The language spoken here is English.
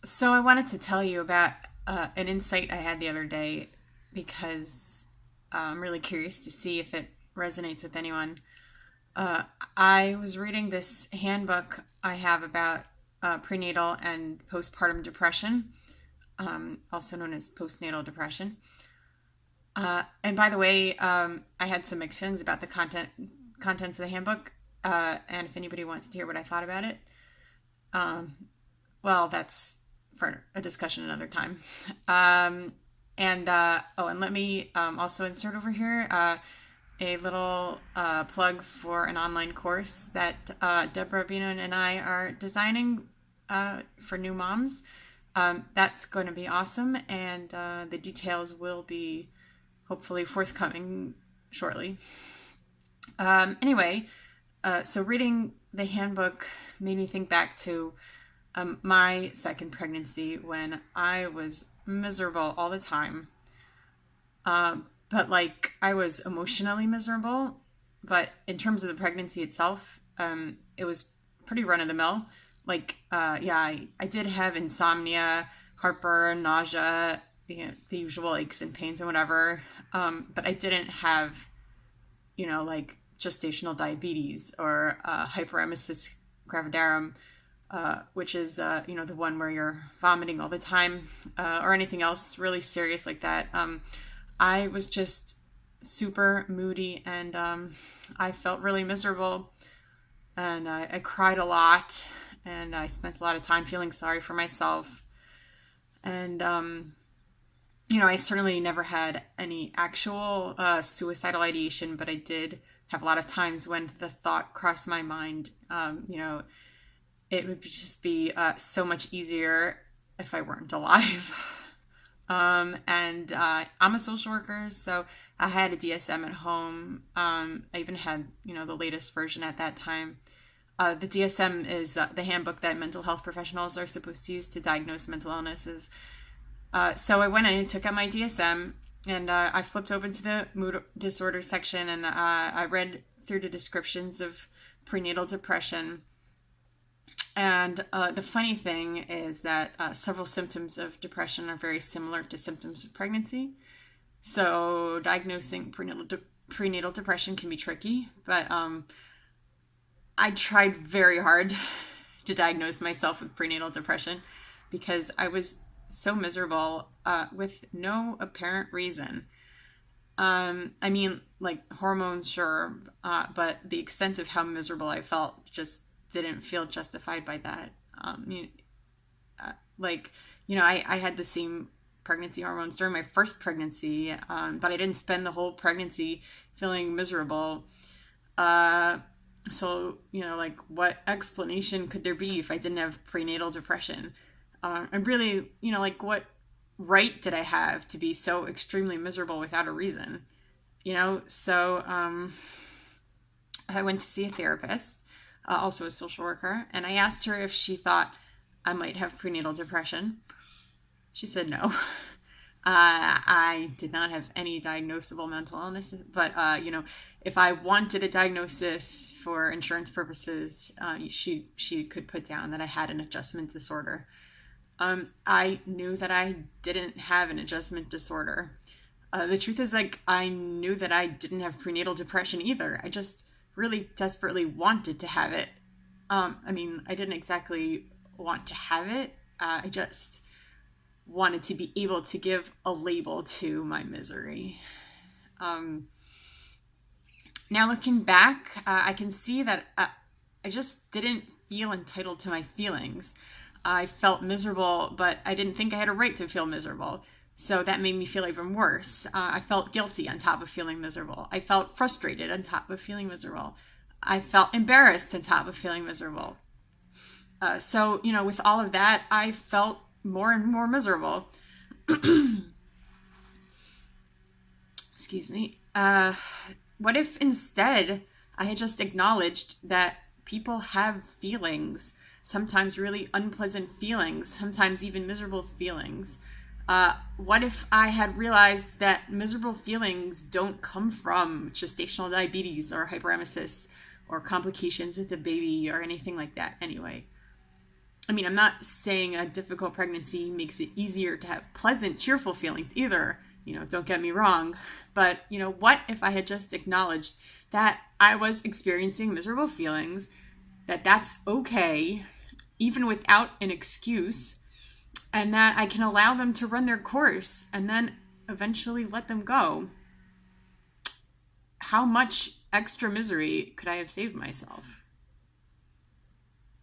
So I wanted to tell you about an insight I had the other day because I'm really curious to see if it resonates with anyone. Uh, I was reading this handbook I have about prenatal and postpartum depression, also known as postnatal depression. And by the way, I had some mixed feelings about the contents of the handbook. And if anybody wants to hear what I thought about it, um, well, that's for a discussion another time. And let me also insert over here a little plug for an online course that Deborah Binon and I are designing for new moms. That's going to be awesome, and the details will be hopefully forthcoming shortly. Anyway, so reading the handbook made me think back to my second pregnancy when I was miserable all the time. But like I was emotionally miserable. But in terms of the pregnancy itself, it was pretty run of the mill. I did have insomnia, heartburn, nausea, the usual aches and pains and whatever. But I didn't have, like gestational diabetes or hyperemesis gravidarum, which is the one where you're vomiting all the time, or anything else really serious like that. I was just super moody, and I felt really miserable, and I cried a lot, and I spent a lot of time feeling sorry for myself. And I certainly never had any actual suicidal ideation, but I did have a lot of times when the thought crossed my mind. It would just be so much easier if I weren't alive. And I'm a social worker, so I had a DSM at home. I even had, the latest version at that time. The DSM is the handbook that mental health professionals are supposed to use to diagnose mental illnesses. So I went in and took out my DSM, and I flipped open to the mood disorder section, and I read through the descriptions of prenatal depression. And the funny thing is that several symptoms of depression are very similar to symptoms of pregnancy. So diagnosing prenatal depression can be tricky, but I tried very hard to diagnose myself with prenatal depression because I was so miserable with no apparent reason. Like hormones, sure, but the extent of how miserable I felt just didn't feel justified by that. I had the same pregnancy hormones during my first pregnancy, but I didn't spend the whole pregnancy feeling miserable. What explanation could there be if I didn't have prenatal depression? And really, what right did I have to be so extremely miserable without a reason? So I went to see a therapist, also a social worker, and I asked her if she thought I might have prenatal depression. She said no. I did not have any diagnosable mental illness, but if I wanted a diagnosis for insurance purposes, she could put down that I had an adjustment disorder. I knew that I didn't have an adjustment disorder. The truth is, I knew that I didn't have prenatal depression either. I just really desperately wanted to have it. I didn't exactly want to have it. I just wanted to be able to give a label to my misery. Now looking back, I can see that I just didn't feel entitled to my feelings. I felt miserable, but I didn't think I had a right to feel miserable. So that made me feel even worse. I felt guilty on top of feeling miserable. I felt frustrated on top of feeling miserable. I felt embarrassed on top of feeling miserable. With all of that, I felt more and more miserable. Excuse me. What if instead I had just acknowledged that people have feelings, sometimes really unpleasant feelings, sometimes even miserable feelings? What if I had realized that miserable feelings don't come from gestational diabetes or hyperemesis or complications with the baby or anything like that anyway? I mean, I'm not saying a difficult pregnancy makes it easier to have pleasant, cheerful feelings either. Don't get me wrong. But, what if I had just acknowledged that I was experiencing miserable feelings, that that's okay, even without an excuse, and that I can allow them to run their course and then eventually let them go? How much extra misery could I have saved myself?